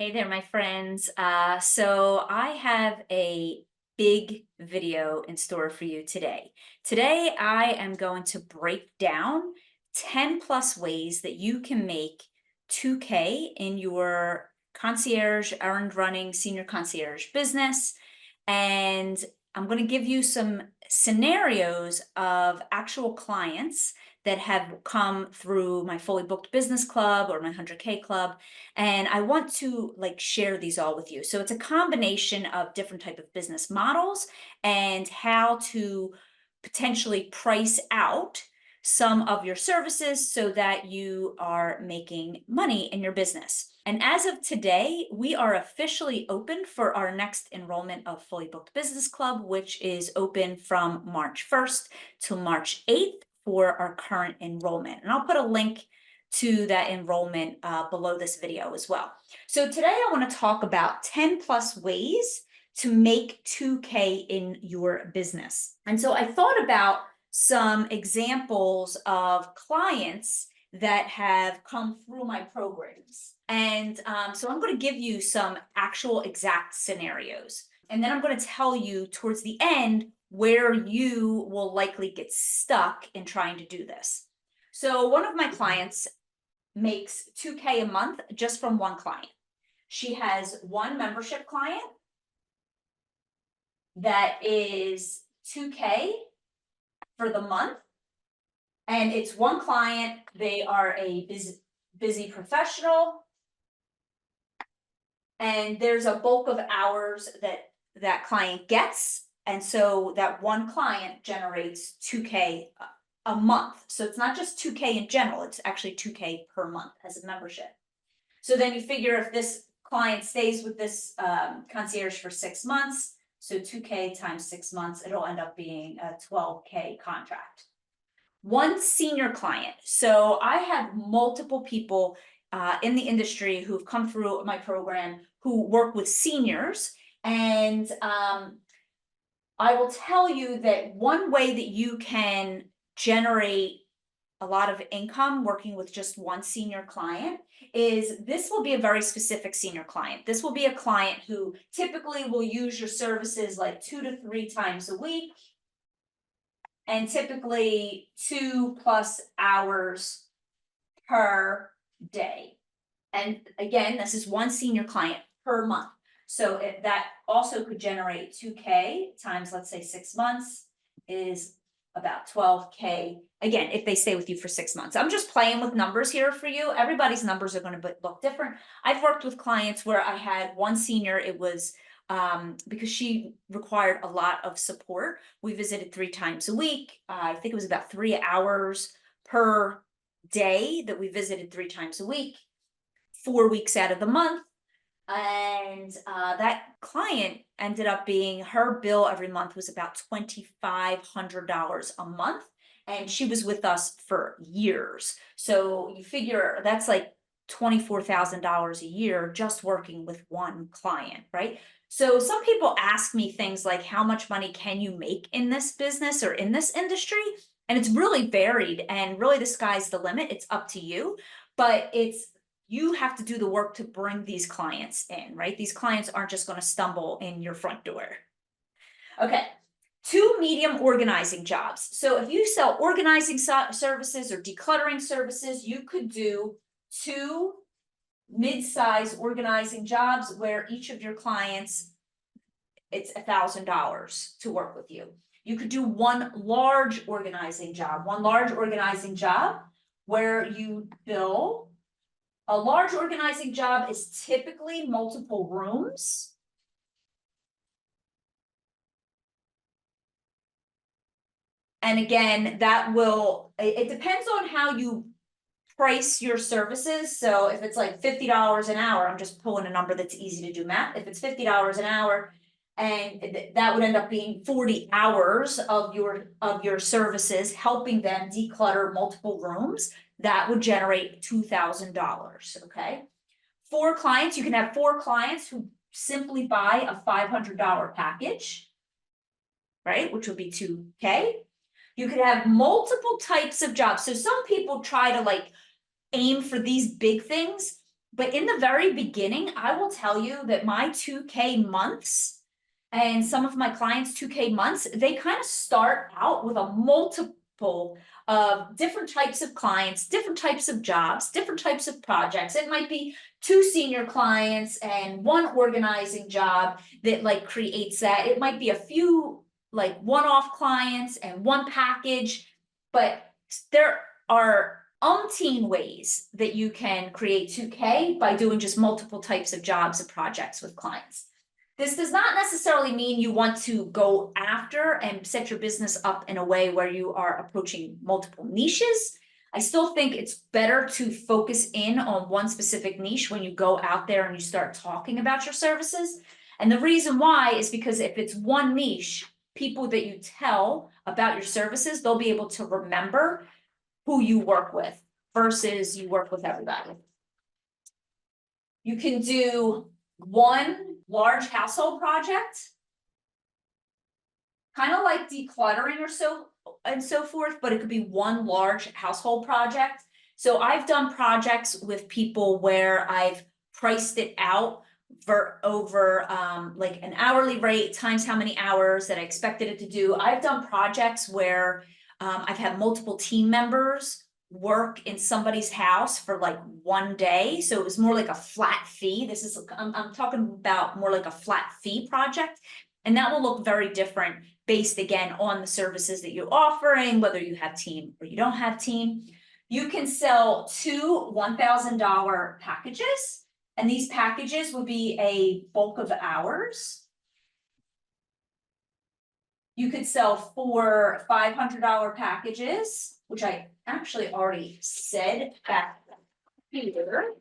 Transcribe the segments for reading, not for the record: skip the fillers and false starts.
Hey there, my friends. So I have a big video in store for you today. Today, I am going to break down 10 plus ways that you can make 2K in your concierge, errand running, senior concierge business. And I'm going to give you some scenarios of actual clients that have come through my fully booked business club or my 100K club, and I want to share these all with you. So it's a combination of different type of business models and how to potentially price out some of your services so that you are making money in your business. And as of today, we are officially open for our next enrollment of Fully Booked Business Club, which is open from March 1st to March 8th for our current enrollment. And I'll put a link to that enrollment below this video as well. So today I want to talk about 10 plus ways to make 2K in your business. And so I thought about some examples of clients that have come through my programs. And so I'm going to give you some actual exact scenarios. And then I'm going to tell you towards the end where you will likely get stuck in trying to do this. So one of my clients makes 2K a month just from one client. She has one membership client that is 2K for the month. And it's one client. They are a busy professional. And there's a bulk of hours that client gets. And so that one client generates 2K a month. So it's not just 2K in general, it's actually 2K per month as a membership. So then you figure if this client stays with this concierge for 6 months, so 2K times 6 months, it'll end up being a 12K contract. One senior client. So I have multiple people in the industry who've come through my program who work with seniors. And I will tell you that one way that you can generate a lot of income working with just one senior client is this will be a very specific senior client. This will be a client who typically will use your services like 2 to 3 times a week and typically 2+ hours per day. And again, this is one senior client per month. So that also could generate 2K times, let's say 6 months is about 12K. Again, if they stay with you for 6 months. I'm just playing with numbers here for you. Everybody's numbers are going to look different. I've worked with clients where I had one senior, it was because she required a lot of support. We visited 3 times a week. I think it was about 3 hours per day that we visited 3 times a week, 4 weeks out of the month. And that client ended up being, her bill every month was about $2,500 a month. And she was with us for years. So you figure that's like $24,000 a year just working with one client, right? So some people ask me things like, how much money can you make in this business or in this industry? And it's really varied, and really the sky's the limit. It's up to you, but you have to do the work to bring these clients in, right? These clients aren't just going to stumble in your front door. Okay. 2 medium organizing jobs. So if you sell organizing services or decluttering services, you could do 2 mid-size organizing jobs where each of your clients, it's $1,000 to work with you. You could do one large organizing job where you bill. A large organizing job is typically multiple rooms. And again, it depends on how you price your services. So if it's like $50 an hour, I'm just pulling a number that's easy to do math. If it's $50 an hour, and that would end up being 40 hours of your services, helping them declutter multiple rooms, that would generate $2,000. Okay. 4 clients, you can have 4 clients who simply buy a $500 package, right? Which would be 2K. You could have multiple types of jobs. So some people try to aim for these big things. But in the very beginning, I will tell you that my 2K months and some of my clients' 2K months, they kind of start out with a multiple of different types of clients, different types of jobs, different types of projects. It might be 2 senior clients and 1 organizing job that like creates that. It might be a few like one-off clients and 1 package, but there are umpteen ways that you can create 2K by doing just multiple types of jobs and projects with clients. This does not necessarily mean you want to go after and set your business up in a way where you are approaching multiple niches. I still think it's better to focus in on one specific niche when you go out there and you start talking about your services. And the reason why is because if it's one niche, people that you tell about your services, they'll be able to remember who you work with versus you work with everybody. You can do one large household project, kind of like decluttering or so and so forth, but it could be one large household project. So I've done projects with people where I've priced it out for over like an hourly rate times how many hours that I expected it to do. I've done projects where I've had multiple team members work in somebody's house for like one day. So it was more like a flat fee. This is, I'm talking about more like a flat fee project. And that will look very different based again on the services that you're offering, whether you have team or you don't have team. You can sell 2 $1,000 packages, and these packages would be a bulk of hours. You could sell 4 $500 packages, which I actually already said back here.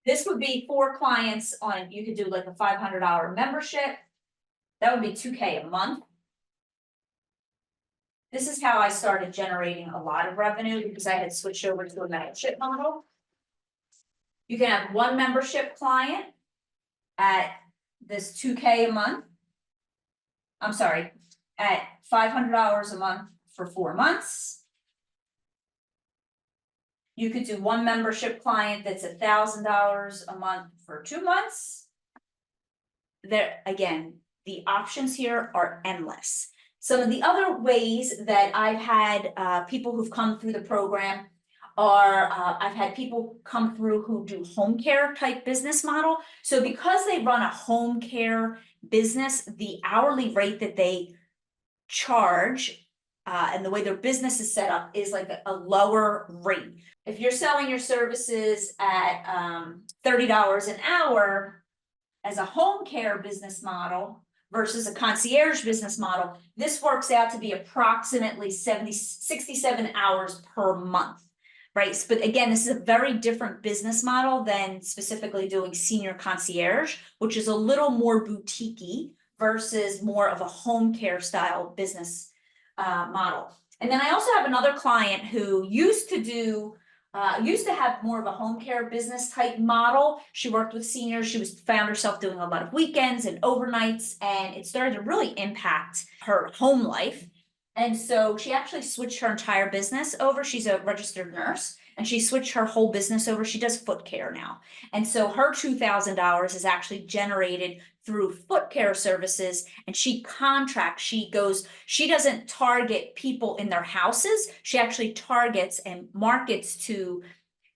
This would be 4 clients on, you could do like a $500 membership. That would be 2K a month. This is how I started generating a lot of revenue because I had switched over to a membership model. You can have 1 membership client at this 2K a month. I'm sorry, at $500 a month for 4 months. You could do 1 membership client that's $1,000 a month for 2 months. There, again, the options here are endless. Some of the other ways that I've had people who've come through the program are, I've had people come through who do home care type business model. So because they run a home care business, the hourly rate that they charge and the way their business is set up is like a lower rate. If you're selling your services at $30 an hour as a home care business model versus a concierge business model, this works out to be approximately 67 hours per month, right? But again, this is a very different business model than specifically doing senior concierge, which is a little more boutique-y versus more of a home care style business model. And then I also have another client who used to have more of a home care business type model. She worked with seniors. She found herself doing a lot of weekends and overnights, and it started to really impact her home life. And so she actually switched her entire business over. She's a registered nurse, and she switched her whole business over. She does foot care now. And so her $2,000 is actually generated through foot care services, and she contracts, she doesn't target people in their houses. She actually targets and markets to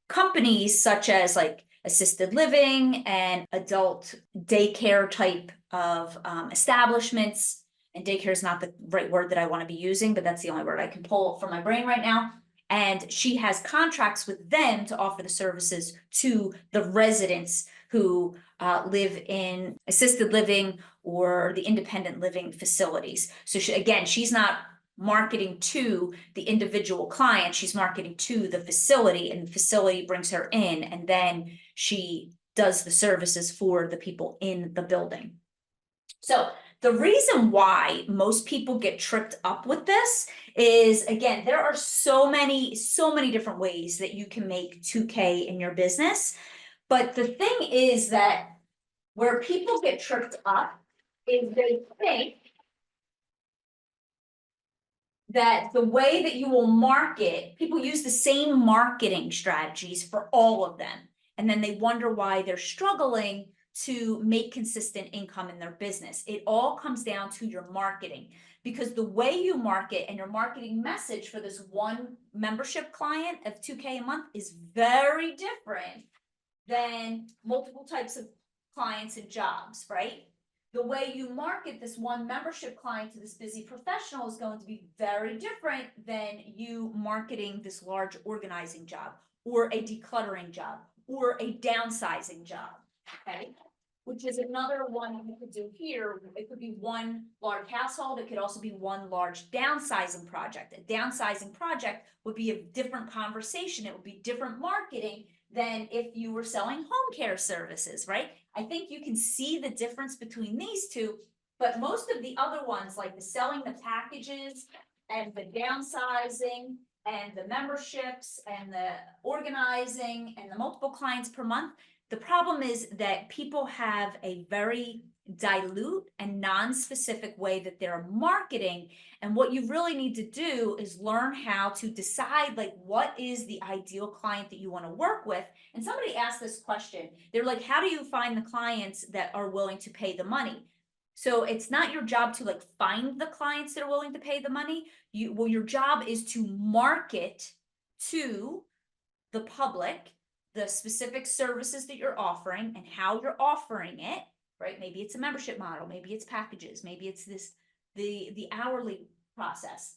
companies such as like assisted living and adult daycare type of establishments. And daycare is not the right word that I want to be using, but that's the only word I can pull from my brain right now. And she has contracts with them to offer the services to the residents who live in assisted living or the independent living facilities. So she's not marketing to the individual client, she's marketing to the facility, and the facility brings her in, and then she does the services for the people in the building. So the reason why most people get tripped up with this is, again, there are so many different ways that you can make 2K in your business. But the thing is that where people get tripped up is they think that the way that you will market, people use the same marketing strategies for all of them. And then they wonder why they're struggling to make consistent income in their business. It all comes down to your marketing, because the way you market and your marketing message for this one membership client of 2K a month is very different than multiple types of clients and jobs, right? The way you market this one membership client to this busy professional is going to be very different than you marketing this large organizing job or a decluttering job or a downsizing job, okay? Which is another one you could do here. It could be one large household. It could also be one large downsizing project. A downsizing project would be a different conversation. It would be different marketing than if you were selling home care services, right? I think you can see the difference between these two, but most of the other ones, like the selling the packages and the downsizing and the memberships and the organizing and the multiple clients per month, the problem is that people have a very dilute and non-specific way that they're marketing. And what you really need to do is learn how to decide, like, what is the ideal client that you want to work with. And somebody asked this question. They're like, how do you find the clients that are willing to pay the money? So it's not your job to like find the clients that are willing to pay the money. Your job is to market to the public the specific services that you're offering and how you're offering it, right? Maybe it's a membership model, maybe it's packages, maybe it's the hourly process.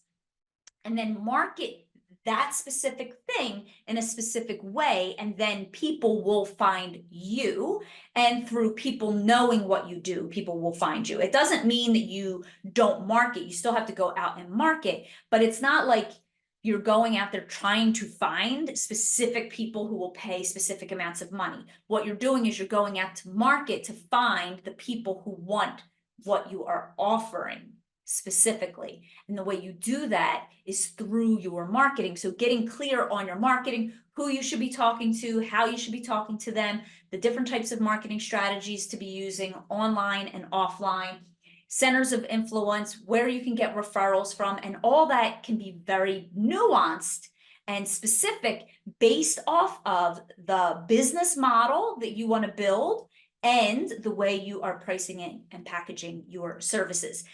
And then market that specific thing in a specific way, and then people will find you. And through people knowing what you do, people will find you. It doesn't mean that you don't market. You still have to go out and market, but it's not like you're going out there trying to find specific people who will pay specific amounts of money. What you're doing is you're going out to market to find the people who want what you are offering specifically. And the way you do that is through your marketing. So getting clear on your marketing, who you should be talking to, how you should be talking to them, the different types of marketing strategies to be using online and offline, centers of influence, where you can get referrals from, and all that can be very nuanced and specific based off of the business model that you want to build and the way you are pricing it and packaging your services.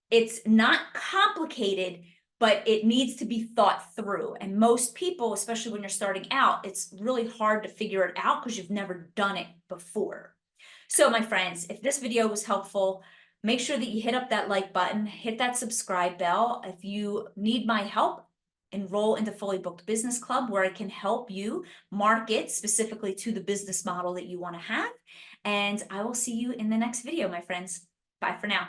It's not complicated, but it needs to be thought through. And most people, especially when you're starting out, it's really hard to figure it out because you've never done it before. So my friends, if this video was helpful, make sure that you hit up that like button, hit that subscribe bell. If you need my help, enroll in the Fully Booked Business Club, where I can help you market specifically to the business model that you want to have. And I will see you in the next video, my friends. Bye for now.